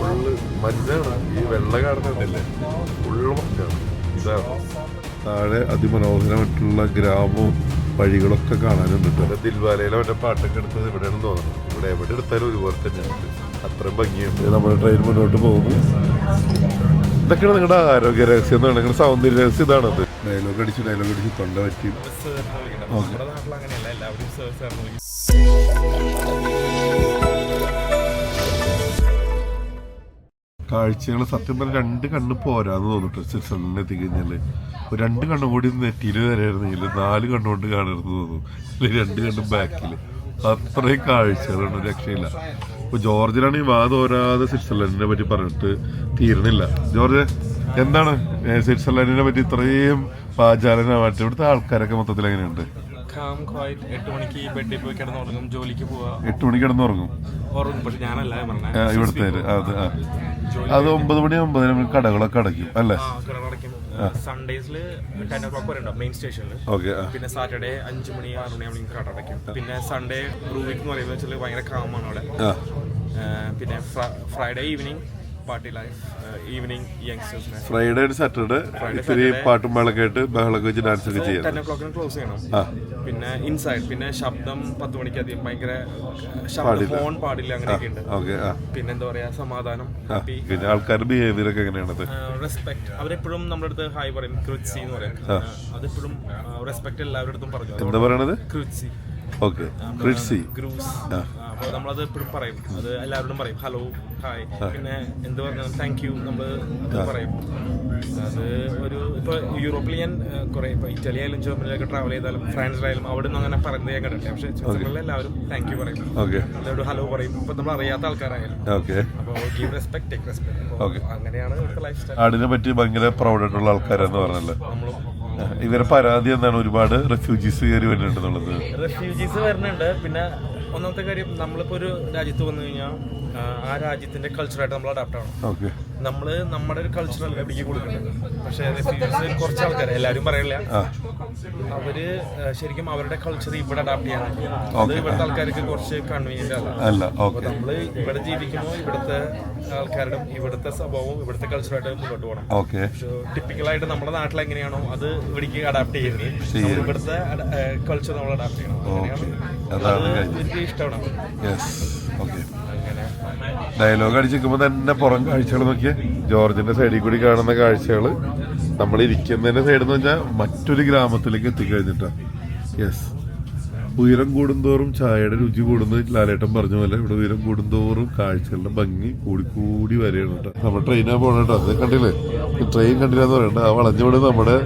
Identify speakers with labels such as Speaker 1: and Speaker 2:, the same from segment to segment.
Speaker 1: Full മഞ്ഞാണ്. ഈ വെള്ള കാണുന്നുണ്ടല്ലേ full മഞ്ഞാണ്. ഇതാണ് താഴെ അതിമനോഹരമായിട്ടുള്ള ഗ്രാമവും വഴികളൊക്കെ കാണാനുണ്ട് കേട്ടോ. ദിൽവാലയിലെ അവൻ്റെ പാട്ടൊക്കെ എടുത്തത് ഇവിടെയാണെന്ന് തോന്നുന്നു. ഇവിടെ എവിടെ എടുത്താലും ഒരുപോലെ തന്നെയാണ്, അത്രയും ഭംഗിയുണ്ട്. നമ്മുടെ ട്രെയിൻ മുന്നോട്ട് പോകുന്നു. ഇതൊക്കെയാണ് നിങ്ങളുടെ ആരോഗ്യ രഹസ്യം എന്നാണ്, നിങ്ങളുടെ സൗന്ദര്യ രഹസ്യം ഇതാണത്. ഡയലോഗ് അടിച്ച് തൊണ്ട പറ്റി. കാഴ്ചകൾ സത്യം പറഞ്ഞാൽ രണ്ട് കണ്ണ് പോരാന്ന് തോന്നിട്ട് സ്വിറ്റ്സർലൻഡിൽ എത്തിക്കഴിഞ്ഞാല് രണ്ട് കണ്ണും കൂടി നെറ്റിയിൽ വരായിരുന്നെങ്കിൽ 4 കണ്ണുകൊണ്ട് കാണരുത് തോന്നും. അല്ലെങ്കിൽ 2 കണ്ണും ബാക്കിൽ അത്രയും കാഴ്ചകളുണ്ട്, രക്ഷയില്ല. ഇപ്പൊ ജോർജിലാണെങ്കിൽ വാദോരാതെ സ്വിറ്റ്സർലൻഡിനെ പറ്റി പറഞ്ഞിട്ട് തീരണില്ല. ജോർജ്, എന്താണ് സ്വിറ്റ്സർലൻഡിനെ പറ്റി ഇത്രയും വാചാലനായിട്ട്? ഇവിടുത്തെ ആൾക്കാരൊക്കെ മൊത്തത്തിൽ എങ്ങനെയുണ്ട്?
Speaker 2: 8 മണിക്ക് ബെഡിൽ പോയി കിടന്നുറങ്ങും, ജോലിക്ക് പോവാ.
Speaker 1: 8 മണിക്ക് കിടന്നുറങ്ങും
Speaker 2: പക്ഷെ ഞാനല്ല
Speaker 1: ഇവിടുത്തെ. അത് 9 മണി 9 കടകളൊക്കെ അടയ്ക്കും അല്ലേ?
Speaker 2: സൺഡേസിൽ 10 o'clock വരെ ഉണ്ടാവും മെയിൻ സ്റ്റേഷനിൽ. പിന്നെ സാറ്റർഡേ 5 മണി 6 മണി കട അടയ്ക്കും. പിന്നെ സൺഡേ ബ്രൂ വീക്ക് എന്ന് പറയുന്നത് വെച്ചാൽ ഭയങ്കര കാമാണ് അവിടെ. പിന്നെ Friday evening party life, evening യങ്സ്റ്റേഴ്സിനെ.
Speaker 1: ഫ്രൈഡേ സാറ്റർഡേ ഇത്തിരി പാട്ടും ബഹളൊക്കെ ആയിട്ട് ബഹളൊക്കെ വെച്ച് ഡാൻസ് ഒക്കെ ചെയ്യാം.
Speaker 2: 10 o'clock ക്ലോസ് ചെയ്യണം. പിന്നെ ഇൻസൈഡ് പിന്നെ ശബ്ദം 10 മണിക്ക് അധികം ഭയങ്കര ഹോൺ പാടില്ല, അങ്ങനെയൊക്കെ ഉണ്ട്. പിന്നെ എന്താ പറയാ, സമാധാനം.
Speaker 1: പിന്നെ ആൾക്കാരുടെ ബിഹേവിയർ ഒക്കെ എങ്ങനെയാണത്?
Speaker 2: റെസ്പെക്ട്. അവരെപ്പോഴും നമ്മുടെ അടുത്ത് ഹായ് പറയും, ക്രുത്സി എന്ന് പറയും. അതെപ്പോഴും റെസ്പെക്ട് എല്ലാവരുടെ അടുത്തും പറഞ്ഞു.
Speaker 1: എന്താ പറയണത്?
Speaker 2: ക്രുത്സി.
Speaker 1: ഓക്കെ, ക്രുത്സി.
Speaker 2: അപ്പോൾ നമ്മളത് എപ്പോഴും പറയും, അത് എല്ലാവരോടും പറയും, ഹലോ, ഹായ്. പിന്നെ എന്ത് പറഞ്ഞാലും താങ്ക് യു നമ്മൾ അത് പറയും. അത് ഒരു ഇപ്പോൾ യൂറോപ്പിൽ ഞാൻ കുറേ ഇപ്പോൾ ഇറ്റലി ആയാലും ജർമ്മനിയിലൊക്കെ ട്രാവൽ ചെയ്താലും ഫ്രാൻസിലായാലും അവിടെ നിന്ന് അങ്ങനെ പറയുന്നത് ഞാൻ കണ്ടിട്ടില്ല. പക്ഷേ സ്വിറ്റ്സർലൻഡിൽ എല്ലാവരും താങ്ക് യു പറയും, എല്ലാവരോടും ഹലോ പറയും. ഇപ്പം നമ്മൾ അറിയാത്ത ആൾക്കാരായാലും. അപ്പോൾ ഗീവ് റെസ്പെക്ട്, ടേക്ക് റെസ്പെക്ട്. അങ്ങനെയാണ് ഇവിടുത്തെ ലൈഫ് സ്റ്റൈൽ.
Speaker 1: അതിനെ പറ്റി ഭയങ്കര പ്രൗഡായിട്ടുള്ള ആൾക്കാരെന്ന് പറഞ്ഞല്ലോ.
Speaker 2: നമ്മളും
Speaker 1: ഇവരെ പരാതി എന്താണ്? ഒരുപാട് റെഫ്യൂജീസ് കയറി വരുന്നുണ്ടെന്നുള്ളത്.
Speaker 2: റെഫ്യൂജീസ് വരുന്നുണ്ട്. പിന്നെ ഒന്നാമത്തെ കാര്യം, നമ്മളിപ്പോൾ ഒരു രാജ്യത്ത് വന്നു കഴിഞ്ഞാൽ ആ രാജ്യത്തിന്റെ കൾച്ചറായിട്ട് നമ്മൾ അഡാപ്റ്റ് ആവണം. നമ്മൾ നമ്മുടെ ഒരു കൾച്ചറല്ല എവിടേക്ക് കൊടുക്കുന്നത്. പക്ഷേ റെഫ്യൂജീസ് കുറച്ച് ആൾക്കാർ, എല്ലാവരും പറയില്ല, അവര് ശരിക്കും അവരുടെ കൾച്ചർ ഇവിടെ അഡാപ്റ്റ് ചെയ്യാനാണ്. അത് ഇവിടുത്തെ ആൾക്കാർക്ക് കുറച്ച് കൺവീനിയന്റ് അല്ല. നമ്മൾ ഇവിടെ ജീവിക്കുമ്പോൾ ഇവിടുത്തെ ആൾക്കാരുടെ ഇവിടുത്തെ സ്വഭാവവും ഇവിടുത്തെ കൾച്ചറായിട്ട് മുന്നോട്ട് പോകണം. ടിപ്പിക്കലായിട്ട് നമ്മുടെ നാട്ടിൽ എങ്ങനെയാണോ അത് ഇവിടേക്ക് അഡാപ്റ്റ് ചെയ്യുന്നത്, ഇവിടുത്തെ കൾച്ചർ നമ്മൾ അഡാപ്റ്റ് ചെയ്യണം. അങ്ങനെയാണ് എനിക്ക് ഇഷ്ടമാണ്.
Speaker 1: ഡയലോഗ് അടിച്ചിരിക്കുമ്പോൾ തന്നെ പുറം കാഴ്ചകൾ നോക്കിയ ജോർജിന്റെ സൈഡിൽ കൂടി കാണുന്ന കാഴ്ചകൾ, നമ്മൾ ഇരിക്കുന്നതിന്റെ സൈഡ് എന്ന് വെച്ചാൽ മറ്റൊരു ഗ്രാമത്തിലേക്ക് എത്തിക്കഴിഞ്ഞിട്ടാ. യെസ്, ഉയരം കൂടുന്തോറും ചായയുടെ രുചി കൂടുന്നു. ലാലേട്ടൻ പറഞ്ഞ പോലെ ഇവിടെ ഉയരം കൂടുന്തോറും കാഴ്ചകളുടെ ഭംഗി കൂടി വരെയാണ് കേട്ടോ. നമ്മൾ ട്രെയിനാ പോകണം കേട്ടോ. അത് കണ്ടില്ലേ, ട്രെയിൻ കണ്ടില്ലെന്ന് പറയണ്ട. ആ വളഞ്ഞുകൂടെ നമ്മുടെ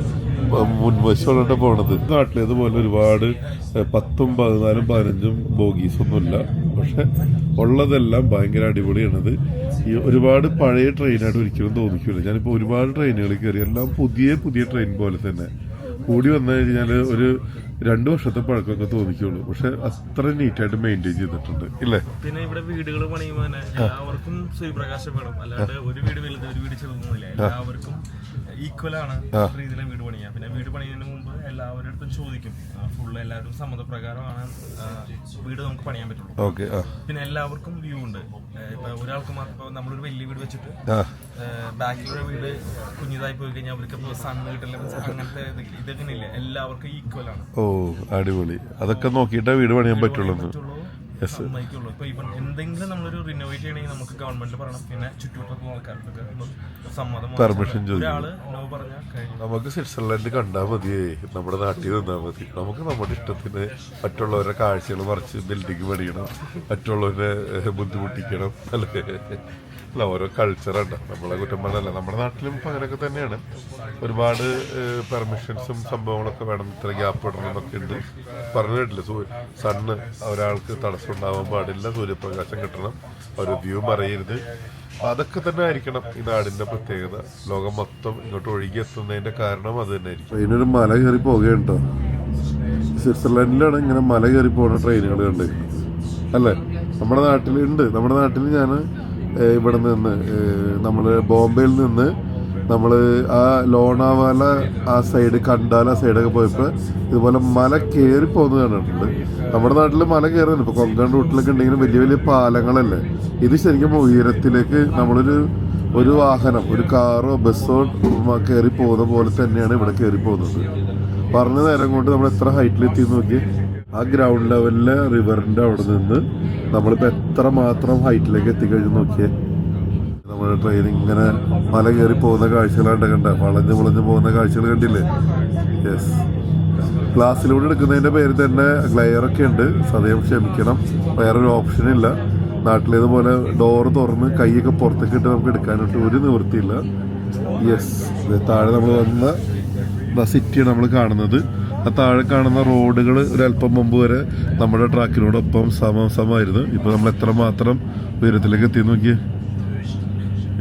Speaker 1: മുൻവശമാണ് പോണത്. നാട്ടിലേതുപോലെ ഒരുപാട് 10ഉം 14ഉം 15ഉം ബോഗീസ് ഒന്നുമില്ല. പക്ഷെ ഉള്ളതെല്ലാം ഭയങ്കര അടിപൊളിയാണത്. ഈ ഒരുപാട് പഴയ ട്രെയിനായിട്ട് ഒരിക്കലും തോന്നിക്കില്ല. ഞാനിപ്പോൾ ഒരുപാട് ട്രെയിനുകളിൽ കയറി, എല്ലാം പുതിയ ട്രെയിൻ പോലെ തന്നെ. കൂടി വന്നു കഴിഞ്ഞാൽ ഒരു 2 വർഷത്തെ പഴക്കമൊക്കെ തോന്നിക്കുള്ളൂ. പക്ഷെ അത്ര നീറ്റായിട്ട് മെയിൻറ്റെയിൻ ചെയ്തിട്ടുണ്ട് ഇല്ലേ?
Speaker 2: പിന്നെ ഇവിടെ വീടുകൾ പണിയുമ്പോൾ തന്നെ എല്ലാവർക്കും സൂര്യപ്രകാശം വേണം. അല്ലാണ്ട് ഒരു വീട് വലുത് ഒരു വീട് ചെറുതൊന്നുമില്ല. എല്ലാവർക്കും ഈക്വലാണ് രീതിയിലെ വീട് പണിയാം. പിന്നെ വീട് പണിയുന്നതിന് മുമ്പ് എല്ലാവരുടെ അടുത്തും ചോദിക്കും, ഫുള്ള് എല്ലാവരും സമ്മതപ്രകാരമാണ് വീട് നമുക്ക് പണിയാൻ പറ്റുള്ളൂ. പിന്നെ എല്ലാവർക്കും വ്യൂ ഉണ്ട്. ഇപ്പൊ ഒരാൾക്ക് മാത്രം നമ്മളൊരു വലിയ വീട് വെച്ചിട്ട് ബാക്കിലുള്ള വീട് കുഞ്ഞിതായി പോയി കഴിഞ്ഞാൽ അവർക്ക് സണ്ണ് കിട്ടില്ല, അങ്ങനത്തെ ഇതൊക്കെ ഇല്ല. എല്ലാവർക്കും ഈക്വൽ ആണ്.
Speaker 1: അടിപൊളി. അതൊക്കെ നോക്കിയിട്ടേ വീട് പണിയാൻ പറ്റുള്ളൂ.
Speaker 2: സമ്മതിക്കുള്ളൂ. ഇപ്പൊ ഇപ്പം എന്തെങ്കിലും നമ്മളൊരു റിനോവേറ്റ് ചെയ്യണമെങ്കിൽ നമുക്ക് ഗവൺമെന്റ് പറയണം. പിന്നെ ചുറ്റുവട്ടത്തുള്ള ആൾക്കാർക്കൊക്കെ സമ്മതം,
Speaker 1: പെർമിഷൻ ചോദിക്കും.
Speaker 2: ഒരാള് നോ പറഞ്ഞാൽ കഴിഞ്ഞു.
Speaker 1: നമുക്ക് സ്വിറ്റ്സർലൻഡ് കണ്ടാൽ മതിയേ, നമ്മുടെ നാട്ടിൽ നിന്നാൽ മതി. നമുക്ക് നമ്മുടെ ഇഷ്ടത്തിന് മറ്റുള്ളവരുടെ കാഴ്ചകൾ മറിച്ച് ബിൽഡിങ് പണിയണം, മറ്റുള്ളവരെ ബുദ്ധിമുട്ടിക്കണം അല്ലേ? അല്ല, ഓരോ കൾച്ചറുണ്ട്. നമ്മളെ കുറ്റം പറഞ്ഞല്ല. നമ്മുടെ നാട്ടിലും ഇപ്പം അങ്ങനെയൊക്കെ തന്നെയാണ്. ഒരുപാട് പെർമിഷൻസും സംഭവങ്ങളൊക്കെ വേണം, ഇത്ര ഗ്യാപ്പ് ഇടണം എന്നൊക്കെ ഉണ്ട്. പറഞ്ഞു കേട്ടില്ല, സണ്ണ് ഒരാൾക്ക് തടസ്സം ഉണ്ടാവാൻ പാടില്ല, സൂര്യപ്രകാശം കിട്ടണം, ഒരു വ്യൂ മറിയരുത്. അതൊക്കെ തന്നെ ആയിരിക്കണം ഈ നാടിന്റെ പ്രത്യേകത. ലോകം മൊത്തം ഇങ്ങോട്ട് ഒഴുകി എത്തുന്നതിന്റെ കാരണം അത് തന്നെ ആയിരിക്കും. ട്രെയിനൊരു മല കയറി പോകുകയുണ്ടോ? സ്വിറ്റ്സർലൻഡിലാണ് ഇങ്ങനെ മല കയറി പോകുന്ന ട്രെയിനുകൾ കണ്ട് അല്ലേ? നമ്മുടെ നാട്ടിലുണ്ട്. നമ്മുടെ നാട്ടിൽ ഞാൻ ഇവിടെ നിന്ന് നമ്മൾ ബോംബെയിൽ നിന്ന് നമ്മൾ ആ ലോണാവാല ആ സൈഡ് കണ്ടാല സൈഡൊക്കെ പോയപ്പോൾ ഇതുപോലെ മല കയറി പോകുന്നത് കണ്ടിട്ടുണ്ട്. നമ്മുടെ നാട്ടിൽ മല കയറുന്നുണ്ട്. ഇപ്പോൾ കൊങ്കൺ റൂട്ടിലൊക്കെ ഉണ്ടെങ്കിലും വലിയ വലിയ പാലങ്ങളല്ലേ. ഇത് ശരിക്കും ഉയരത്തിലേക്ക് ഒരു വാഹനം, ഒരു കാറോ ബസ്സോ കയറി പോകുന്ന പോലെ തന്നെയാണ് ഇവിടെ കയറി പോകുന്നത്. പറഞ്ഞ നേരം കൊണ്ട് നമ്മൾ എത്ര ഹൈറ്റിലെത്തി നോക്കി. ആ ഗ്രൗണ്ട് ലെവലിലെ റിവറിൻ്റെ അവിടെ നിന്ന് നമ്മളിപ്പോൾ എത്ര മാത്രം ഹൈറ്റിലേക്ക് എത്തിക്കഴിഞ്ഞ് നോക്കിയേ. നമ്മുടെ ട്രെയിൻ ഇങ്ങനെ മല കയറി പോകുന്ന കാഴ്ചകളാണ്ട് കണ്ട, വളഞ്ഞ് പോകുന്ന കാഴ്ചകൾ കണ്ടില്ലേ. യെസ്, ഗ്ലാസ്സിലൂടെ എടുക്കുന്നതിൻ്റെ പേര് തന്നെ ഗ്ലെയറൊക്കെ ഉണ്ട്. സദയം ക്ഷമിക്കണം, വേറൊരു ഓപ്ഷനില്ല. നാട്ടിലേതുപോലെ ഡോറ് തുറന്ന് കൈയൊക്കെ പുറത്തേക്ക് ഇട്ട് നമുക്ക് എടുക്കാനായിട്ട് ഒരു നിവൃത്തിയില്ല. യെസ്, താഴെ നമ്മൾ വന്ന സിറ്റിയാണ് നമ്മൾ കാണുന്നത്. ആ താഴെ കാണുന്ന റോഡുകൾ ഒരല്പം മുമ്പ് വരെ നമ്മുടെ ട്രാക്കിനോടൊപ്പം സമമായിരുന്നു. ഇപ്പോൾ നമ്മൾ എത്രമാത്രം ഉയരത്തിലേക്ക് എത്തി നോക്കിയേ.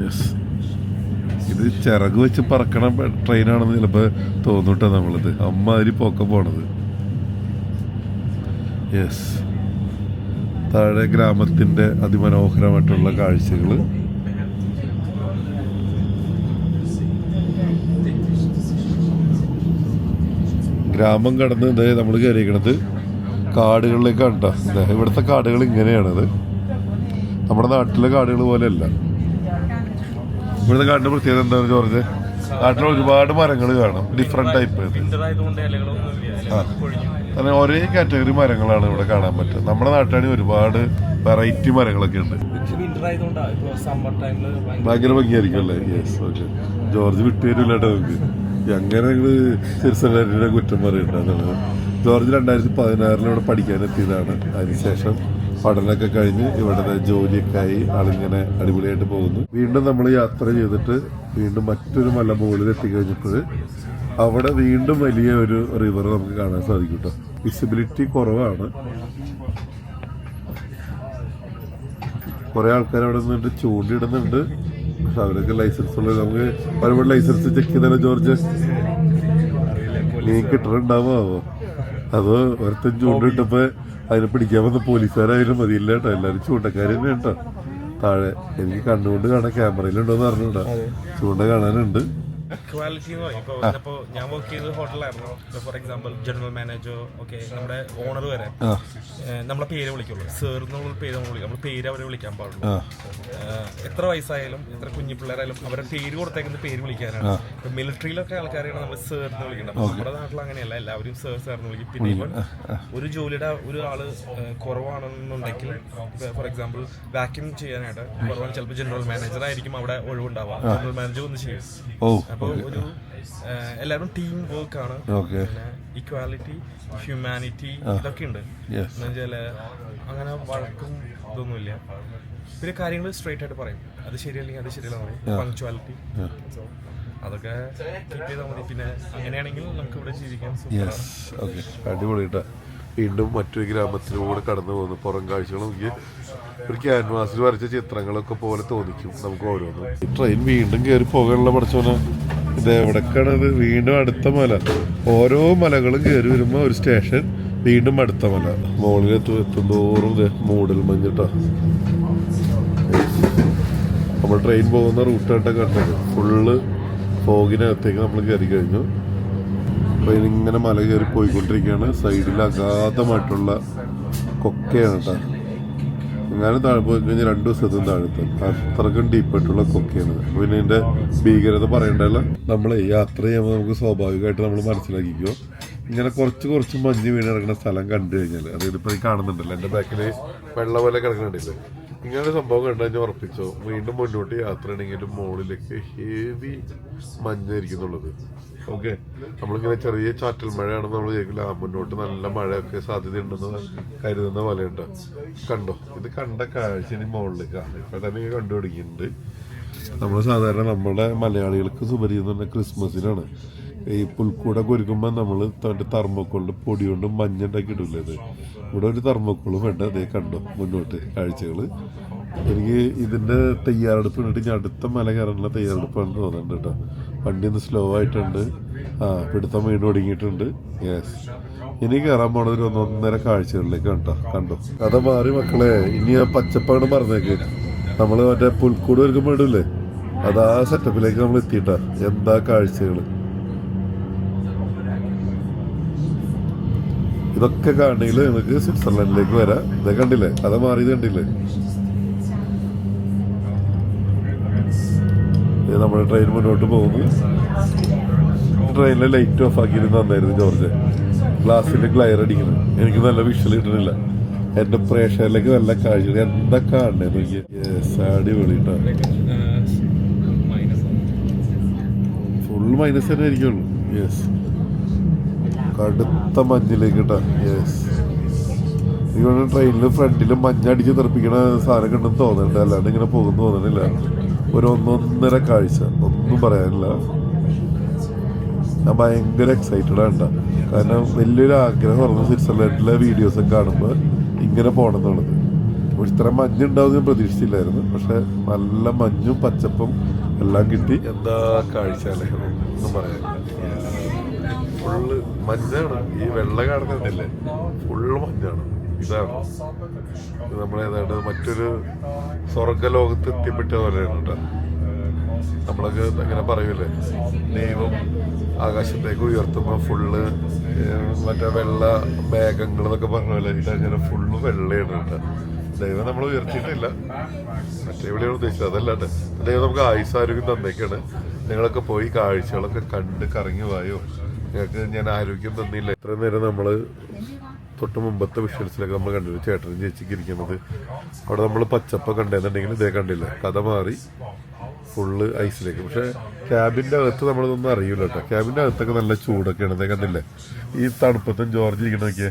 Speaker 1: യെസ്, ഇത് ചിറക് വെച്ച് പറക്കണ ട്രെയിനാണെന്ന് ചിലപ്പോൾ തോന്നൂട്ടോ നമ്മളിത്. അമ്മാതിരി പോക്ക പോണത്. യെസ്, താഴെ ഗ്രാമത്തിൻ്റെ അതിമനോഹരമായിട്ടുള്ള കാഴ്ചകൾ. ഗ്രാമം കടന്ന് ഇതേ നമ്മൾ കയറിയിരിക്കണത് കാടുകളിലേക്കാണ് കേട്ടോ. ഇവിടുത്തെ കാടുകൾ ഇങ്ങനെയാണത്, നമ്മുടെ നാട്ടിലെ കാടുകൾ പോലെയല്ല. ഇവിടുത്തെ കാടിൻ്റെ പ്രത്യേകത എന്താണ് ജോർജ്? നാട്ടിൽ ഒരുപാട് മരങ്ങൾ കാണും, ഡിഫറെന്റ് ടൈപ്പ്. അങ്ങനെ ഒരേ കാറ്റഗറി മരങ്ങളാണ് ഇവിടെ കാണാൻ പറ്റുക. നമ്മുടെ നാട്ടിലാണെങ്കിൽ ഒരുപാട് വെറൈറ്റി മരങ്ങളൊക്കെ ഉണ്ട്. ഭയങ്കര ഭംഗിയായിരിക്കും അല്ലേ? Yes, okay. ജോർജ് വിട്ടുതരില്ല കേട്ടോ നമുക്ക്. അങ്ങനെ സിർസലാരിയുടെ കുറ്റം പറയുന്നുണ്ട്. ജോർജ് 2016 ഇവിടെ പഠിക്കാനെത്തിയതാണ്. അതിനുശേഷം പഠനമൊക്കെ കഴിഞ്ഞ് ഇവിടെ ജോലിയൊക്കെ ആയി ആളിങ്ങനെ അടിപൊളിയായിട്ട് പോകുന്നു. വീണ്ടും നമ്മൾ യാത്ര ചെയ്തിട്ട് വീണ്ടും മറ്റൊരു മല മുകളിൽ എത്തിക്കഴിഞ്ഞപ്പോൾ അവിടെ വീണ്ടും വലിയ ഒരു റിവർ നമുക്ക് കാണാൻ സാധിക്കും കേട്ടോ. വിസിബിലിറ്റി കുറവാണ്. കുറെ ആൾക്കാർ അവിടെ നിന്നിട്ട് ചൂണ്ടിടുന്നുണ്ട്. പക്ഷെ അവരൊക്കെ ലൈസൻസ് ഉള്ളത്. നമുക്ക് ഒരുപാട് ലൈസൻസ് ചെക്ക് ചെയ്താലോ ജോർജ്? നീ കിട്ടണുണ്ടാവോ? അതോ ഒരുത്തൻ ചൂണ്ടിട്ടപ്പോ അതിനെ പിടിക്കാൻ വന്ന പോലീസുകാരായാലും മതിയില്ല കേട്ടോ. എല്ലാവരും ചൂണ്ടക്കാർ തന്നെ കേട്ടോ. താഴെ എനിക്ക് കണ്ണുകൊണ്ട് കാണാൻ, ക്യാമറയിലുണ്ടോന്ന് അറിഞ്ഞൂടാ, ചൂണ്ട കാണാനുണ്ട്.
Speaker 2: ക്വാളിറ്റി എന്ന് പറയും. ഇപ്പോൾ ഞാൻ വർക്ക് ചെയ്തത് ഹോട്ടലായിരുന്നു. For example general manager, okay, നമ്മുടെ ഓണർ വരെ നമ്മളെ പേര് വിളിക്കുള്ളൂ. സർ എന്നുള്ള പേര് നമ്മൾ വിളിക്കും. നമ്മൾ പേര് അവരെ വിളിക്കാൻ പാടുള്ളൂ. എത്ര വയസ്സായാലും എത്ര കുഞ്ഞു പിള്ളേരായാലും അവരുടെ പേര് കൊടുത്തേക്കുന്ന പേര് വിളിക്കാനാണ്. ഇപ്പൊ മിലിറ്ററിയിലൊക്കെ ആൾക്കാരെയാണ് നമ്മൾ സർ എന്ന് വിളിക്കുന്നത്. നമ്മുടെ നാട്ടിൽ അങ്ങനെയല്ല, എല്ലാവരും സർ എന്ന് വിളിക്കും. പിന്നെ ഇവൻ ഒരു ജോലിയുടെ ഒരു ആള് കുറവാണെന്നുണ്ടെങ്കിൽ, ഫോർ എക്സാമ്പിൾ വാക്യൂം ചെയ്യാനായിട്ട് കുറവാണ്, ചിലപ്പോൾ ജനറൽ മാനേജർ ആയിരിക്കും അവിടെ ഒഴിവുണ്ടാവുക. ജനറൽ മാനേജർ ഒന്ന് ചെയ്യും. അപ്പോൾ ഒരു എല്ലാവരും ടീം വർക്ക് ആണ്. ഇക്വാലിറ്റി, ഹ്യൂമാനിറ്റി ഇതൊക്കെ ഉണ്ട്. എന്നുവെച്ചാല് അങ്ങനെ വഴക്കും ഇതൊന്നുമില്ല. പിന്നെ കാര്യങ്ങൾ സ്ട്രേറ്റ് ആയിട്ട് പറയും. അത് ശരിയല്ലെങ്കിൽ അത് ശരിയല്ല പറയും. പങ്ക്ച്വാലിറ്റി, സോ അതൊക്കെ കീപ്പ് ചെയ്താൽ മതി. പിന്നെ അങ്ങനെയാണെങ്കിൽ നമുക്ക് ഇവിടെ ജീവിക്കാൻ.
Speaker 1: അടിപൊളി കേട്ടോ. വീണ്ടും മറ്റൊരു ഗ്രാമത്തിലൂടെ കടന്നു പോകുന്നു. പുറം കാഴ്ചകൾ നോക്കി ഒരു ക്യാൻവാസിൽ വരച്ച ചിത്രങ്ങളൊക്കെ പോലെ തോന്നിക്കും നമുക്ക് ഓരോന്നും. ഈ ട്രെയിൻ വീണ്ടും കയറി പോകാനുള്ള പഠിച്ചോനെ. ഇത് എവിടേക്കാണത്? വീണ്ടും അടുത്ത മല. ഓരോ മലകളും കയറി വരുമ്പോൾ ഒരു സ്റ്റേഷൻ, വീണ്ടും അടുത്ത മല. മുകളിലെത്തുന്തോറും മൂടൽ മഞ്ഞിട്ടാ. നമ്മൾ ട്രെയിൻ പോകുന്ന റൂട്ടായിട്ടാണ് കണ്ടത്. ഫുള്ള് ഫോഗിനകത്തേക്ക് നമ്മൾ കയറി കഴിഞ്ഞു. ട്രെയിൻ ഇങ്ങനെ മല കയറി പോയിക്കൊണ്ടിരിക്കുകയാണ്. സൈഡിൽ അഗാധമായിട്ടുള്ള കൊക്കയാണ് കേട്ടോ. എങ്ങാനും താഴെ പോയി കഴിഞ്ഞാൽ 2 ദിവസത്തും താഴെത്തും. അത്രക്കും ഡീപ്പായിട്ടുള്ള കൊക്കയാണ്. പിന്നെ ഇതിൻ്റെ ഭീകരത പറയണ്ടല്ല. നമ്മൾ യാത്ര ചെയ്യുമ്പോൾ നമുക്ക് സ്വാഭാവികമായിട്ട് നമ്മൾ മനസ്സിലാക്കിക്കോ, ഇങ്ങനെ കുറച്ച് മഞ്ഞ് വീണ് കിടക്കുന്ന സ്ഥലം കണ്ടു കഴിഞ്ഞാൽ, അതായത് ഇപ്പോൾ ഈ കാണുന്നുണ്ടല്ലോ എൻ്റെ ബാക്കിൽ വെള്ളം പോലെ കിടക്കുന്നുണ്ടല്ലോ, ഇങ്ങനൊരു സംഭവം കണ്ടു കഴിഞ്ഞാൽ ഉറപ്പിച്ചോ വീണ്ടും മുന്നോട്ട് യാത്ര ഉണ്ടെങ്കിലും മുകളിലേക്ക് ഹെവി മഞ്ഞായിരിക്കുന്നുള്ളത്. ഓക്കെ, നമ്മളിങ്ങനെ ചെറിയ ചാറ്റൽ മഴയാണെന്ന് നമ്മൾ വിചാരിക്കില്ല. മുന്നോട്ട് നല്ല മഴയൊക്കെ സാധ്യതയുണ്ടെന്ന് കരുതുന്ന പോലെയുണ്ട്. കണ്ടോ, ഇത് കണ്ട കാഴ്ച ഇനി മുകളിലേക്കാണ്. ഇപ്പം തന്നെ കണ്ടു തുടങ്ങിയിട്ടുണ്ട്. നമ്മൾ സാധാരണ നമ്മുടെ മലയാളികൾക്ക് സുപരിചിതം പറഞ്ഞാൽ ക്രിസ്മസിനാണ്. ഈ പുൽക്കൂടൊക്കെ ഒരുക്കുമ്പോൾ നമ്മൾ തെർമോക്കോളിൻ്റെ പൊടി കൊണ്ട് മഞ്ഞുണ്ടാക്കി ഇടില്ലേ. ഇത് ഇവിടെ ഒരു തെർമോക്കോളും വേണ്ട. അതേ കണ്ടോ മുന്നോട്ട് കാഴ്ചകൾ. എനിക്ക് ഇതിൻ്റെ തയ്യാറെടുപ്പ് കണ്ടിട്ട് ഞാൻ അടുത്ത മല കയറാനുള്ള തയ്യാറെടുപ്പാണെന്ന് തോന്നുന്നുണ്ട് കേട്ടോ. വണ്ടി ഒന്ന് സ്ലോ ആയിട്ടുണ്ട്. പിടുത്തം വീണ്ടും ഒടുങ്ങിയിട്ടുണ്ട്. യെസ്, ഇനി കയറാൻ പോണത് 1.5 കാഴ്ചകളിലേക്ക് കണ്ടോ. കഥ മാറി മക്കളെ. ഇനി ആ പച്ചപ്പാണ് പറഞ്ഞേക്ക്. നമ്മൾ മറ്റേ പുൽക്കൂട് ഒരുക്കുമ്പോൾ ഇടില്ലേ, അതാ സെറ്റപ്പിലേക്ക് നമ്മൾ എത്തിയിട്ടാ. എന്താ കാഴ്ചകൾ! ഇതൊക്കെ കാണണമെങ്കിൽ നിങ്ങൾക്ക് സ്വിറ്റ്സർലൻഡിലേക്ക് വരാം. ഇതൊക്കെ കണ്ടില്ലേ, കഥ മാറിയത് കണ്ടില്ലേ? നമ്മുടെ ട്രെയിൻ മുന്നോട്ട് പോകുന്നു. ട്രെയിനിലെ ലൈറ്റ് ഓഫ് ആക്കിയിരുന്നു തന്നായിരുന്നു ജോർജ്. ഗ്ലാസ്സിൽ ഗ്ലയർ അടിക്കുന്നത് എനിക്ക് നല്ല വിഷ്വൽ കിട്ടണില്ല. എന്റെ പ്രേക്ഷകരിലേക്ക് നല്ല കാഴ്ച എന്താ കാണണേ നോക്കിയ. അടിപൊളിട്ടോ. ഫുൾ മൈനസ് തന്നെ ആയിരിക്കുള്ളൂ. യെസ്, കടുത്ത മഞ്ഞിലേക്ക് കേട്ടോ. യെസ്, ഇവിടെ ട്രെയിനിൽ ഫ്രണ്ടിൽ മഞ്ഞടിച്ച് തെറിപ്പിക്കണ സാധനം കണ്ടെന്ന് തോന്നുന്നുണ്ട്. അല്ലാണ്ട് ഇങ്ങനെ പോകുന്നു തോന്നണില്ല. ഒരു 1.5 കാഴ്ച, ഒന്നും പറയാനില്ല. ഞാൻ ഭയങ്കര എക്സൈറ്റഡ് ആണ്. കാരണം വലിയൊരു ആഗ്രഹമായിരുന്നു സ്വിറ്റ്സർലൻഡിലെ വീഡിയോസൊക്കെ കാണുമ്പോൾ ഇങ്ങനെ പോകണം എന്നുള്ളത്. ഇത്ര മഞ്ഞുണ്ടാവും ഞാൻ പ്രതീക്ഷിച്ചില്ലായിരുന്നു. പക്ഷെ നല്ല മഞ്ഞും പച്ചപ്പും എല്ലാം കിട്ടി. എന്താ കാഴ്ച അല്ലേ, ഒന്നും പറയാനില്ല. ഫുള്ള് മഞ്ഞാണ്. ഈ വെള്ള കാണുന്നില്ലേ, ഫുള്ള് മഞ്ഞാണ്. ഇതാണ് നമ്മളേതാണ്ട് മറ്റൊരു സ്വർഗലോകത്ത് എത്തിപ്പെട്ട പോലെയാണ് കേട്ടോ. നമ്മളൊക്കെ അങ്ങനെ പറയൂലേ, ദൈവം ആകാശത്തേക്ക് ഉയർത്തുമ്പോൾ ഫുള്ള് മറ്റേ വെള്ള മേഘങ്ങൾ എന്നൊക്കെ പറഞ്ഞ പോലെ ഇതങ്ങനെ ഫുള്ള് വെള്ളയാണ് കേട്ടോ. ദൈവം നമ്മൾ ഉയർത്തിയിട്ടില്ല, മറ്റേ എവിടെയാണ് ഉദ്ദേശിച്ചത്, അതല്ലാണ്ട് ദൈവം നമുക്ക് ആയുസ്സാരോഗ്യം തന്നേക്കാണ്. നിങ്ങളൊക്കെ പോയി കാഴ്ചകളൊക്കെ കണ്ട് കറങ്ങി വായോ. നിങ്ങൾക്ക് ഞാൻ ആരോഗ്യം തന്നില്ല. ഇത്രയും നേരം നമ്മൾ തൊട്ട് മുമ്പത്തെ വിഷ്വൽസിലൊക്കെ നമ്മൾ കണ്ടില്ല ചേട്ടനും ചേച്ചിക്ക് ഇരിക്കുന്നത്. അവിടെ നമ്മൾ പച്ചപ്പ കണ്ടെന്നുണ്ടെങ്കിൽ ഇതേ കണ്ടില്ല, കഥ മാറി ഫുള്ള് ഐസിലേക്ക്. പക്ഷെ ക്യാബിൻ്റെ അകത്ത് നമ്മളിതൊന്നും അറിയില്ല കേട്ടോ. ക്യാബിൻ്റെ അകത്തൊക്കെ നല്ല ചൂടൊക്കെയാണ്. ഇതേ കണ്ടില്ലേ, ഈ തണുപ്പത്തും ജോർജ് ഇരിക്കണമൊക്കെ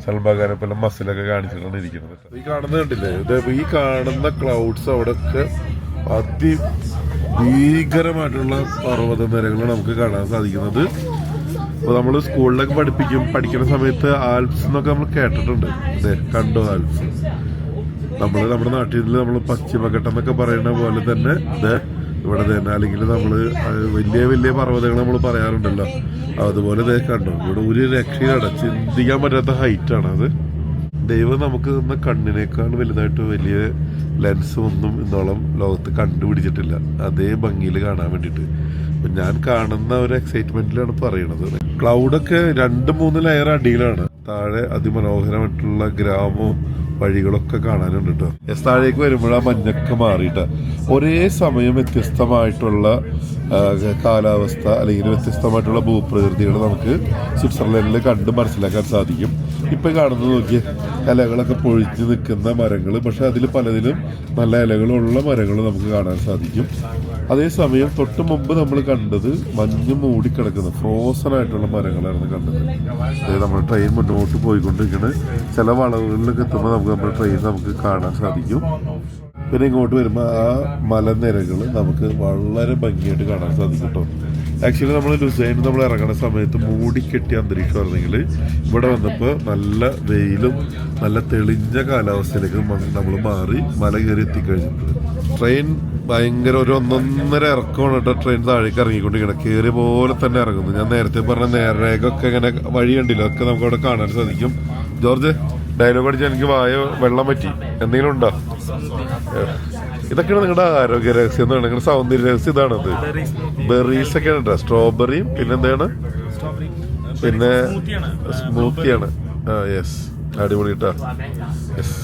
Speaker 1: സൽബാഗാനെ പോലെ മസിലൊക്കെ കാണിച്ചിട്ടാണ് ഇരിക്കുന്നത്. ഈ കാണുന്നത് കണ്ടില്ലേ, ഇത് ഈ കാണുന്ന ക്ലൗഡ്സ് അവിടെയൊക്കെ അതിഭീകരമായിട്ടുള്ള പർവ്വത നിരകളാണ് നമുക്ക് കാണാൻ സാധിക്കുന്നത്. അപ്പോൾ നമ്മൾ സ്കൂളിലൊക്കെ പഠിക്കുന്ന സമയത്ത് ആൽപ്സ് എന്നൊക്കെ നമ്മൾ കേട്ടിട്ടുണ്ട്. അതെ, കണ്ടോ ആൽപ്സ്. നമ്മുടെ നാട്ടിൽ നമ്മൾ പശ്ചിമഘട്ടം എന്നൊക്കെ പറയുന്ന പോലെ തന്നെ ഇത് ഇവിടെ തന്നെ, അല്ലെങ്കിൽ നമ്മൾ വലിയ വലിയ പർവ്വതങ്ങൾ നമ്മൾ പറയാറുണ്ടല്ലോ, അതുപോലെ ഇതേ കണ്ടോ. ഇവിടെ ഒരു രക്ഷയാണ്, ചിന്തിക്കാൻ പറ്റാത്ത ഹൈറ്റാണ് അത്. ദൈവം നമുക്ക് തന്ന കണ്ണിനേക്കാൾ വലുതായിട്ട് വലിയ ലെൻസ് ഒന്നും ഇന്നോളം ലോകത്ത് കണ്ടുപിടിച്ചിട്ടില്ല, അതേ ഭംഗിയിൽ കാണാൻ വേണ്ടിയിട്ട്. അപ്പം ഞാൻ കാണുന്ന ഒരു എക്സൈറ്റ്മെന്റിലാണ് പറയണത്. ക്ലൗഡൊക്കെ 2-3 ലെയർ അടിയിലാണ്. താഴെ അതിമനോഹരമായിട്ടുള്ള ഗ്രാമവും വഴികളൊക്കെ കാണാനുണ്ട് കേട്ടോ. താഴേക്ക് വരുമ്പോൾ ആ മഞ്ഞൊക്കെ മാറിയിട്ട് ഒരേ സമയം വ്യത്യസ്തമായിട്ടുള്ള കാലാവസ്ഥ അല്ലെങ്കിൽ വ്യത്യസ്തമായിട്ടുള്ള ഭൂപ്രകൃതികൾ നമുക്ക് സ്വിറ്റ്സർലൻഡിൽ കണ്ട് മനസ്സിലാക്കാൻ സാധിക്കും. ഇപ്പം കാണുന്നത് നോക്കിയ ഇലകളൊക്കെ പൊഴിഞ്ഞ് നിൽക്കുന്ന മരങ്ങൾ, പക്ഷെ അതിൽ പലതിലും നല്ല ഇലകളുള്ള മരങ്ങൾ നമുക്ക് കാണാൻ സാധിക്കും. അതേസമയം തൊട്ട് മുമ്പ് നമ്മൾ കണ്ടത് മഞ്ഞ് മൂടിക്കിടക്കുന്ന ഫ്രോസൺ ആയിട്ടുള്ള മരങ്ങളായിരുന്നു കണ്ടത്. നമ്മൾ ട്രെയിൻ മുന്നോട്ട് പോയിക്കൊണ്ടിരിക്കുന്നത് ചില വളവുകളിലൊക്കെ എത്തുമ്പോൾ നമ്മുടെ ട്രെയിൻ നമുക്ക് കാണാൻ സാധിക്കും. പിന്നെ ഇങ്ങോട്ട് വരുമ്പോൾ ആ മലനിരകൾ നമുക്ക് വളരെ ഭംഗിയായിട്ട് കാണാൻ സാധിക്കും കേട്ടോ. ആക്ച്വലി നമ്മൾ ലുസൈൻ നമ്മൾ ഇറങ്ങുന്ന സമയത്ത് മൂടിക്കെട്ടിയ അന്തരീക്ഷമായിരുന്നെങ്കിൽ ഇവിടെ വന്നപ്പോൾ നല്ല വെയിലും നല്ല തെളിഞ്ഞ കാലാവസ്ഥയിലേക്ക് നമ്മൾ മാറി മല കയറി എത്തിക്കഴിഞ്ഞിട്ടുണ്ട്. ട്രെയിൻ ഭയങ്കര ഒരു 1.5 ഇറക്കമാണ് കേട്ടോ. ട്രെയിൻ താഴേക്ക് ഇറങ്ങിക്കൊണ്ടിരിക്കണം, കയറിയ പോലെ തന്നെ ഇറങ്ങുന്നു. ഞാൻ നേരത്തെ പറഞ്ഞ നേരേഖയൊക്കെ ഇങ്ങനെ വഴി കണ്ടില്ല, അതൊക്കെ നമുക്ക് അവിടെ കാണാൻ സാധിക്കും. ജോർജ്, ഡയലോഗ് അടിച്ചാൽ എനിക്ക് വായ വെള്ളം പറ്റി, എന്തെങ്കിലും ഉണ്ടോ? ഇതൊക്കെയാണ് നിങ്ങളുടെ ആരോഗ്യ രഹസ്യം എന്നാണ്, നിങ്ങളുടെ സൗന്ദര്യ രഹസ്യം ഇതാണത്. ബെറീസ് ഒക്കെയാണ് കേട്ടോ, സ്ട്രോബെറിയും പിന്നെന്താണ്, പിന്നെ സ്മൂത്തിയാണ്. യെസ്, അടിപൊളി കേട്ടോ. യെസ്,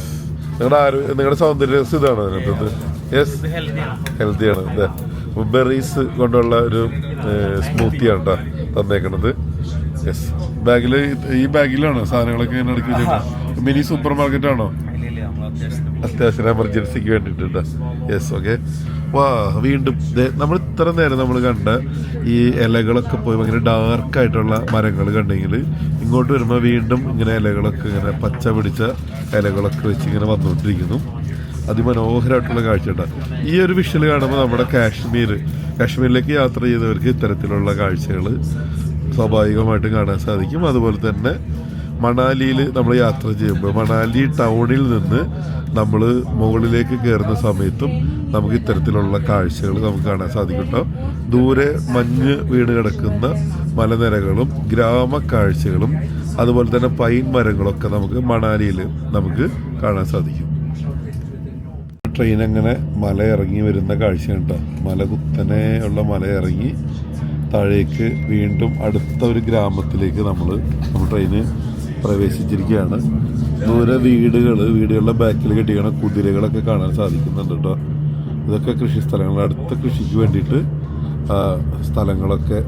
Speaker 1: നിങ്ങളുടെ സൗന്ദര്യ രഹസ്യം ഇതാണ് അതിനകത്ത്. യെസ്, ഹെൽത്തിയാണ്. ഇതാ ബെറീസ് കൊണ്ടുള്ള ഒരു സ്മൂത്തിയാണ് കേട്ടോ തന്നേക്കണത്. യെസ്, ഈ ബാഗിലാണ് സാധനങ്ങളൊക്കെ ഇങ്ങനെ അടുക്കി വെച്ചിട്ട്. മിനി സൂപ്പർ മാർക്കറ്റ് ആണോ? അത്യാവശ്യം എമർജൻസിക്ക് വേണ്ടിയിട്ട്. Yes, okay. വാ, വീണ്ടും നമ്മൾ ഇത്ര നേരം നമ്മൾ കണ്ട ഈ ഇലകളൊക്കെ പോയി ഭയങ്കര ഡാർക്കായിട്ടുള്ള മരങ്ങൾ കണ്ടെങ്കിൽ ഇങ്ങോട്ട് വരുമ്പോൾ വീണ്ടും ഇങ്ങനെ ഇലകളൊക്കെ ഇങ്ങനെ പച്ച പിടിച്ച ഇലകളൊക്കെ വെച്ച് ഇങ്ങനെ വന്നുകൊണ്ടിരിക്കുന്നു. അതിമനോഹരമായിട്ടുള്ള കാഴ്ചയുണ്ട്. ഈ ഒരു വിഷ്വൽ കാണുമ്പോൾ നമ്മുടെ കാശ്മീരിലേക്ക് യാത്ര ചെയ്തവർക്ക് ഇത്തരത്തിലുള്ള കാഴ്ചകൾ സ്വാഭാവികമായിട്ടും കാണാൻ സാധിക്കും. അതുപോലെ തന്നെ മണാലിയിൽ നമ്മൾ യാത്ര ചെയ്യുമ്പോൾ മണാലി ടൗണിൽ നിന്ന് നമ്മൾ മുകളിലേക്ക് കയറുന്ന സമയത്തും നമുക്ക് ഇത്തരത്തിലുള്ള കാഴ്ചകൾ നമുക്ക് കാണാൻ സാധിക്കും കേട്ടോ. ദൂരെ മഞ്ഞ് വീണ് കിടക്കുന്ന മലനിരകളും ഗ്രാമ കാഴ്ചകളും അതുപോലെ തന്നെ പൈൻ മരങ്ങളൊക്കെ നമുക്ക് മണാലിയിൽ നമുക്ക് കാണാൻ സാധിക്കും. ട്രെയിൻ അങ്ങനെ മല ഇറങ്ങി വരുന്ന കാഴ്ചയാണ് കേട്ടോ. മല കുത്തനെ ഉള്ള മല ഇറങ്ങി താഴേക്ക് വീണ്ടും അടുത്ത ഒരു ഗ്രാമത്തിലേക്ക് നമ്മൾ ട്രെയിന് പ്രവേശിച്ചിരിക്കുകയാണ്. ദൂരെ വീടുകളുടെ ബാക്കിൽ കെട്ടിക്കണ കുതിരകളൊക്കെ കാണാൻ സാധിക്കുന്നുണ്ട് കേട്ടോ. ഇതൊക്കെ കൃഷി സ്ഥലങ്ങൾ, അടുത്ത കൃഷിക്ക് വേണ്ടിയിട്ട് സ്ഥലങ്ങളൊക്കെ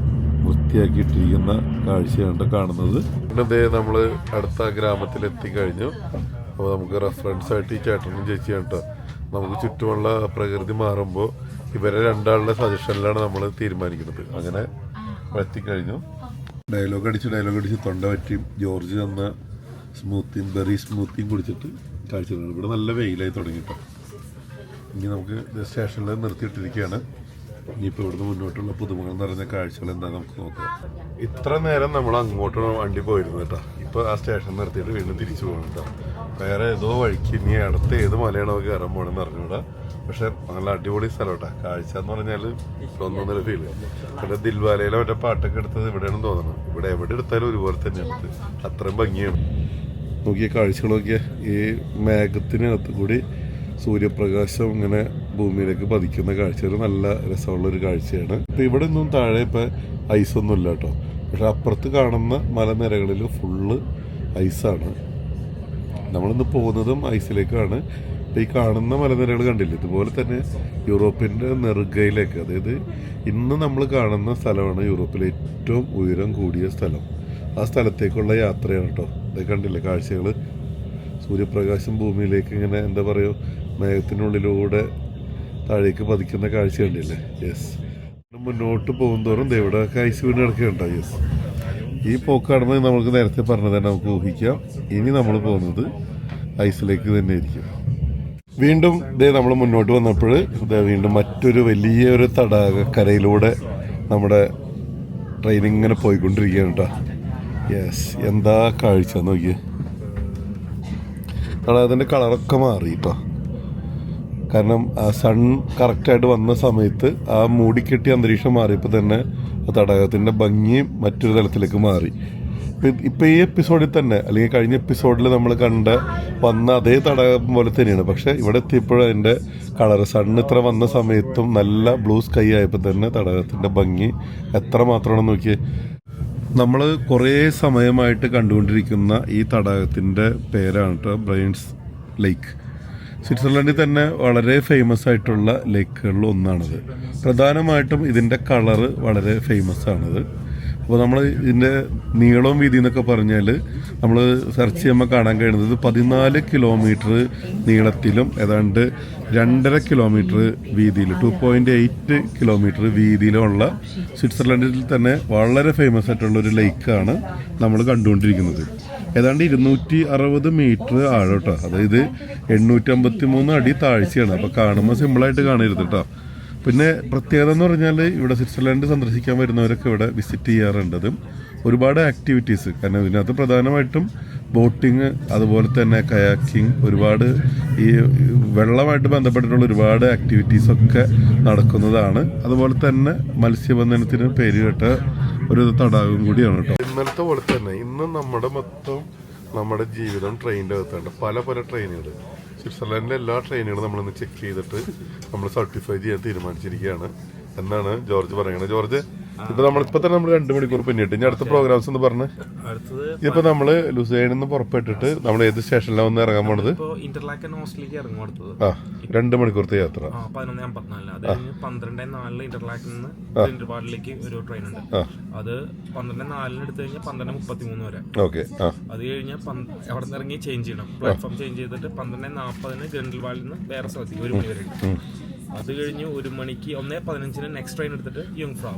Speaker 1: വൃത്തിയാക്കിയിട്ടിരിക്കുന്ന കാഴ്ചയാണ് കാണുന്നത്. പിന്നെ നമ്മൾ അടുത്ത ഗ്രാമത്തിൽ എത്തിക്കഴിഞ്ഞു. അപ്പോൾ നമുക്ക് റെഫറൻസ് ആയിട്ട് ഈ ചേട്ടനും ചേച്ചിയാണ് കേട്ടോ. നമുക്ക് ചുറ്റുമുള്ള പ്രകൃതി മാറുമ്പോൾ ഇവരെ രണ്ടാളുടെ സജഷനിലാണ് നമ്മൾ തീരുമാനിക്കുന്നത്. അങ്ങനെ എത്തിക്കഴിഞ്ഞു. ഡയലോഗ് അടിച്ച് തൊണ്ട പറ്റിയും ജോർജ് തന്ന ബെറി സ്മൂത്തിയും കുടിച്ചിട്ട് കാഴ്ച. ഇവിടെ നല്ല വെയിലായി തുടങ്ങിയിട്ടോ. ഇനി നമുക്ക് സ്റ്റേഷനിൽ നിർത്തിയിട്ടിരിക്കുകയാണ്. ഇനിയിപ്പോൾ ഇവിടുന്ന് മുന്നോട്ടുള്ള പുതുമകൾ നിറഞ്ഞ കാഴ്ചകൾ എന്താണെന്ന് നമുക്ക് നോക്കാം. ഇത്ര നേരം നമ്മൾ അങ്ങോട്ട് വണ്ടി പോയിരുന്നു കേട്ടോ. ഇപ്പോൾ ആ സ്റ്റേഷൻ നിർത്തിയിട്ട് വീണ്ടും തിരിച്ചു പോകണം കേട്ടോ. വേറെ ഏതോ വഴിക്ക് ഇനി അടുത്ത ഏത് മലയാണോ കയറാൻ പോകണമെന്ന് അറിഞ്ഞൂടാ. പക്ഷെ നല്ല അടിപൊളി സ്ഥലം കേട്ടോ. കാഴ്ച എന്ന് പറഞ്ഞാൽ ഒന്നൊന്നര ഫീല്. പിന്നെ ദിൽവാലയിലെ മറ്റേ പാട്ടൊക്കെ എടുത്തത് ഇവിടെയാണെന്ന് തോന്നണം. ഇവിടെ എവിടെ എടുത്താലും ഒരുപോലെ തന്നെയാണ്, അത്രയും ഭംഗിയാണ്. നോക്കിയ കാഴ്ചകൾ നോക്കിയ ഈ മേഘത്തിനകത്ത് കൂടി സൂര്യപ്രകാശം ഇങ്ങനെ ഭൂമിയിലേക്ക് പതിക്കുന്ന കാഴ്ചകൾ നല്ല രസമുള്ളൊരു കാഴ്ചയാണ്. ഇപ്പം ഇവിടെ ഒന്നും താഴെ ഇപ്പം ഐസൊന്നും ഇല്ല കേട്ടോ. പക്ഷെ അപ്പുറത്ത് കാണുന്ന മലനിരകളിൽ ഫുള്ള് ഐസാണ്. നമ്മളിന്ന് പോകുന്നതും ഐസിലേക്കാണ്. ഇപ്പം ഈ കാണുന്ന മലനിരകൾ കണ്ടില്ല, ഇതുപോലെ തന്നെ യൂറോപ്പിൻ്റെ നെറുകയിലേക്ക്, അതായത് ഇന്ന് നമ്മൾ കാണുന്ന സ്ഥലമാണ് യൂറോപ്പിലെ ഏറ്റവും ഉയരം കൂടിയ സ്ഥലം. ആ സ്ഥലത്തേക്കുള്ള യാത്രയാണ് കേട്ടോ. ഇത് കണ്ടില്ലേ കാഴ്ചകൾ. സൂര്യപ്രകാശം ഭൂമിയിലേക്ക് ഇങ്ങനെ എന്താ പറയുക, മേഘത്തിനുള്ളിലൂടെ താഴേക്ക് പതിക്കുന്ന കാഴ്ച കണ്ടില്ലേ. യെസ്, മുന്നോട്ട് പോകുന്തോറും ഇവിടെ ഐസ് വീണ് കിടക്കുകയുണ്ടോ. യെസ്, ഈ പോക്ക് കാണുമ്പോൾ നമുക്ക് നേരത്തെ പറഞ്ഞത് തന്നെ നമുക്ക് ഊഹിക്കാം. ഇനി നമ്മൾ പോകുന്നത് ഐസിലേക്ക് തന്നെ ആയിരിക്കും. വീണ്ടും നമ്മൾ മുന്നോട്ട് വന്നപ്പോൾ വീണ്ടും മറ്റൊരു വലിയൊരു തടാകക്കരയിലൂടെ നമ്മുടെ ട്രെയിൻ ഇങ്ങനെ പോയിക്കൊണ്ടിരിക്കുകയാണ് കേട്ടോ. യെസ്, എന്താ കാഴ്ച നോക്കിയേ. തടാകത്തിൻ്റെ കളറൊക്കെ മാറി കേട്ടോ. കാരണം ആ സൺ കറക്റ്റായിട്ട് വന്ന സമയത്ത് ആ മൂടിക്കെട്ടിയ അന്തരീക്ഷം മാറിയപ്പോൾ തന്നെ ആ തടാകത്തിൻ്റെ ഭംഗിയും മറ്റൊരു തലത്തിലേക്ക് മാറി. ഇപ്പം ഈ എപ്പിസോഡിൽ തന്നെ, അല്ലെങ്കിൽ കഴിഞ്ഞ എപ്പിസോഡിൽ നമ്മൾ വന്ന അതേ തടാകം പോലെ തന്നെയാണ്. പക്ഷേ ഇവിടെ എത്തിയപ്പോഴും അതിൻ്റെ കളറ് സണ്ണ് ഇത്ര വന്ന സമയത്തും നല്ല ബ്ലൂ സ്കൈ ആയപ്പോൾ തന്നെ തടാകത്തിൻ്റെ ഭംഗി എത്ര മാത്രമാണെന്ന് നോക്കിയേ. നമ്മൾ കുറേ സമയമായിട്ട് കണ്ടുകൊണ്ടിരിക്കുന്ന ഈ തടാകത്തിൻ്റെ പേരാണ് കേട്ടോ ബ്രൈൻസ് ലേക്ക്. സ്വിറ്റ്സർലൻഡിൽ തന്നെ വളരെ ഫേമസ് ആയിട്ടുള്ള ലേക്കുകളിൽ ഒന്നാണിത്. പ്രധാനമായിട്ടും ഇതിൻ്റെ കളറ് വളരെ ഫേമസ് ആണിത്. അപ്പോൾ നമ്മൾ ഇതിൻ്റെ നീളവും വീതി എന്നൊക്കെ പറഞ്ഞാൽ നമ്മൾ സെർച്ച് ചെയ്യുമ്പോൾ കാണാൻ കഴിയുന്നത് 14 കിലോമീറ്റർ നീളത്തിലും ഏതാണ്ട് 2.5 കിലോമീറ്റർ വീതിയിൽ 2.8 കിലോമീറ്റർ വീതിയിലുമുള്ള സ്വിറ്റ്സർലൻഡിൽ തന്നെ വളരെ ഫേമസ് ആയിട്ടുള്ളൊരു ലേക്കാണ് നമ്മൾ കണ്ടുകൊണ്ടിരിക്കുന്നത്. ഏതാണ്ട് 260 മീറ്റർ ആഴം കേട്ടോ. അതായത് 853 അടി താഴ്ചയാണ്. അപ്പോൾ കാണുമ്പോൾ സിമ്പിളായിട്ട് കാണരുത് കേട്ടോ. പിന്നെ പ്രത്യേകത എന്ന് പറഞ്ഞാൽ ഇവിടെ സ്വിറ്റ്സർലൻഡ് സന്ദർശിക്കാൻ വരുന്നവരൊക്കെ ഇവിടെ വിസിറ്റ് ചെയ്യാറുണ്ട്. ഒരുപാട് ആക്ടിവിറ്റീസ്, കാരണം ഇതിനകത്ത് പ്രധാനമായിട്ടും ബോട്ടിങ്, അതുപോലെ തന്നെ കയാക്കിങ്, ഒരുപാട് ഈ വെള്ളമായിട്ട് ബന്ധപ്പെട്ടിട്ടുള്ള ഒരുപാട് ആക്ടിവിറ്റീസൊക്കെ നടക്കുന്നതാണ്. അതുപോലെ തന്നെ മത്സ്യബന്ധനത്തിന് പേര് കേട്ട ഒരു തടാകം കൂടിയാണ് കേട്ടോ. ഇന്നലത്തെ പോലെ തന്നെ ഇന്ന് നമ്മുടെ ജീവിതം ട്രെയിനിൻ്റെ അകത്താണ്. പല ട്രെയിനുകൾ, സ്വിറ്റ്സർലൻഡിലെ എല്ലാ ട്രെയിനുകളും നമ്മളിന്ന് ചെക്ക് ചെയ്തിട്ട് നമ്മൾ സർട്ടിഫൈ ചെയ്യാൻ തീരുമാനിച്ചിരിക്കുകയാണ് എന്നാണ് ജോർജ് പറയുന്നത്. ജോർജ്, ഇപ്പൊ നമ്മളിപ്പോ തന്നെ നമ്മൾ 2 മണിക്കൂർ പിന്നിട്ട് ഇനി അടുത്ത പ്രോഗ്രാംസ് എന്ന് പറഞ്ഞ് ഇപ്പൊ നമ്മള് ലുസൈനിൽ നിന്ന് പുറപ്പെട്ടിട്ട് നമ്മൾ ഏത് സ്റ്റേഷനിലാണ് വന്ന് ഇറങ്ങാൻ പോണത്? 2 മണിക്കൂറത്തെ യാത്ര.
Speaker 2: 12:04 ഇന്റർലാക്കിൽ നിന്ന് ഗ്രിൻഡൽവാഡിലേക്ക് ഒരു ട്രെയിൻ ഉണ്ട്. അത് 12:04 എടുത്തു കഴിഞ്ഞാൽ 12:33 വരെ.
Speaker 1: ഓക്കെ. അത്
Speaker 2: കഴിഞ്ഞാൽ അവിടെ നിന്ന് ഇറങ്ങി ചേഞ്ച് ചെയ്യണം, പ്ലാറ്റ്ഫോം ചേഞ്ച് ചെയ്തിട്ട് 12:40 ഗ്രിൻഡൽവാഡിൽ നിന്ന് വേറെ സ്ഥലത്തേക്ക് 1 മണി വരെ. അത് കഴിഞ്ഞ് 1 മണിക്ക് 1:15 നെക്സ്റ്റ് ട്രെയിൻ എടുത്തിട്ട് യുങ്ഫ്രൗ.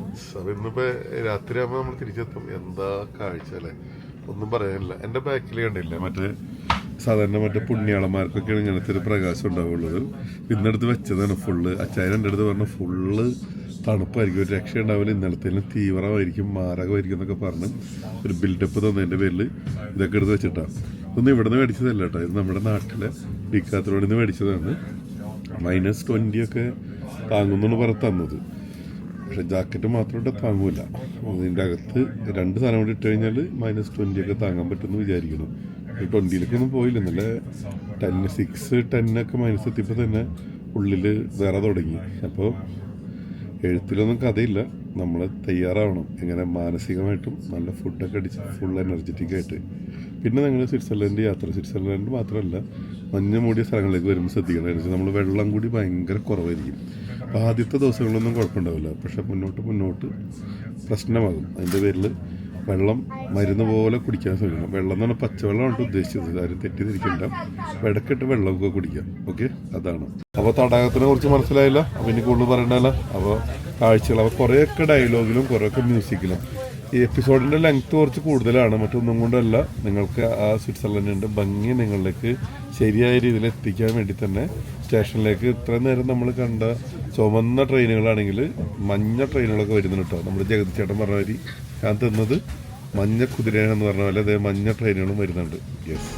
Speaker 1: ഇന്നിപ്പോ രാത്രിയാകുമ്പോൾ നമ്മൾ തിരിച്ചെത്തും. എന്താ കാഴ്ച അല്ലേ, ഒന്നും പറയാനില്ല. എൻ്റെ ബാക്കിൽ കണ്ടില്ല മറ്റേ സാധാരണ മറ്റേ പുണ്യാളന്മാർക്കൊക്കെയാണ് ഇങ്ങനത്തെ ഒരു പ്രകാശം ഉണ്ടാവുള്ളത്. ഇന്നെടുത്ത് വെച്ചതാണ് ഫുള്ള്. അച്ചായൻ എൻ്റെ അടുത്ത് പറഞ്ഞ ഫുള്ള് തണുപ്പായിരിക്കും, ഒരു രക്ഷ ഉണ്ടാവില്ല, ഇന്നലത്തേലും തീവ്രമായിരിക്കും, മാരകമായിരിക്കും എന്നൊക്കെ പറഞ്ഞ് ഒരു ബിൽഡപ്പ് തന്നതിൻ്റെ പേരിൽ ഇതൊക്കെ എടുത്ത് വെച്ചിട്ടാണ്. ഇതൊന്നും ഇവിടെ നിന്ന് മേടിച്ചതല്ല കേട്ടോ, ഇത് നമ്മുടെ നാട്ടിലെ ഡിക്കാത്തറോഡിൽ നിന്ന് മേടിച്ചതാണ്. -20 ഒക്കെ താങ്ങുന്നു പറഞ്ഞ് തന്നത്. പക്ഷെ ജാക്കറ്റ് മാത്രം ഇട്ട് താങ്ങൂല. ഇതിൻ്റെ അകത്ത് 2 സാധനം കൂടി ഇട്ട് കഴിഞ്ഞാൽ -20 ഒക്കെ താങ്ങാൻ പറ്റുമെന്ന് വിചാരിക്കുന്നു. 20-ലേക്കൊന്നും പോയില്ല. ഇന്നലെ 6-10 ഒക്കെ മൈനസ് എത്തിയപ്പോൾ തന്നെ ഉള്ളിൽ വേറെ തുടങ്ങി. അപ്പോൾ എഴുത്തിലൊന്നും കഥയില്ല, നമ്മൾ തയ്യാറാവണം എങ്ങനെ മാനസികമായിട്ടും നല്ല ഫുഡൊക്കെ അടിച്ച് ഫുൾ എനർജറ്റിക് ആയിട്ട്. പിന്നെ നിങ്ങൾ സ്വിറ്റ്സർലൻഡ് യാത്ര, സ്വിറ്റ്സർലൻഡ് മാത്രമല്ല മഞ്ഞ് മൂടിയ സ്ഥലങ്ങളിലേക്ക് വരുമ്പോൾ ശ്രദ്ധിക്കണം, നമ്മൾ വെള്ളം കൂടി ഭയങ്കര കുറവായിരിക്കും. അപ്പോൾ ആദ്യത്തെ ദിവസങ്ങളൊന്നും കുഴപ്പമുണ്ടാവില്ല, പക്ഷെ മുന്നോട്ട് പ്രശ്നമാകും. അതിൻ്റെ പേരിൽ വെള്ളം മരുന്ന് പോലെ കുടിക്കാൻ ശ്രമിക്കണം. വെള്ളം എന്ന് പറഞ്ഞാൽ പച്ചവെള്ളമാണ് ഉദ്ദേശിച്ചത്, ആരും തെറ്റിദ്ധരിക്കണ്ട. ഇടയ്ക്കിട്ട് വെള്ളമൊക്കെ കുടിക്കാം. ഓക്കെ, അതാണ്. അപ്പോൾ തടാകത്തിനെ കുറിച്ച് മനസ്സിലായില്ല, അപ്പോൾ ഇനി കൂടുതൽ പറയണ്ടല്ല. അപ്പോൾ കാഴ്ചകൾ, അപ്പോൾ കുറേയൊക്കെ ഡയലോഗിലും കുറേയൊക്കെ മ്യൂസിക്കിലും. ഈ എപ്പിസോഡിൻ്റെ ലെങ്ത്ത് കുറച്ച് കൂടുതലാണ്, മറ്റൊന്നും കൊണ്ടല്ല, നിങ്ങൾക്ക് ആ സ്വിറ്റ്സർലൻഡിൻ്റെ ഭംഗി നിങ്ങളിലേക്ക് ശരിയായ രീതിയിൽ എത്തിക്കാൻ വേണ്ടി തന്നെ സ്റ്റേഷനിലേക്ക് ഇത്രയും നേരം നമ്മൾ കണ്ട ചുവന്ന ട്രെയിനുകളാണെങ്കിൽ മഞ്ഞ ട്രെയിനുകളൊക്കെ വരുന്നുണ്ട് കേട്ടോ. നമ്മുടെ ജഗതി ചേട്ടൻ പറഞ്ഞ മാതിരി ഞാൻ തന്നത് മഞ്ഞ കുതിരയാണെന്ന് പറഞ്ഞ പോലെ അതേ മഞ്ഞ ട്രെയിനുകളും വരുന്നുണ്ട്. യെസ്.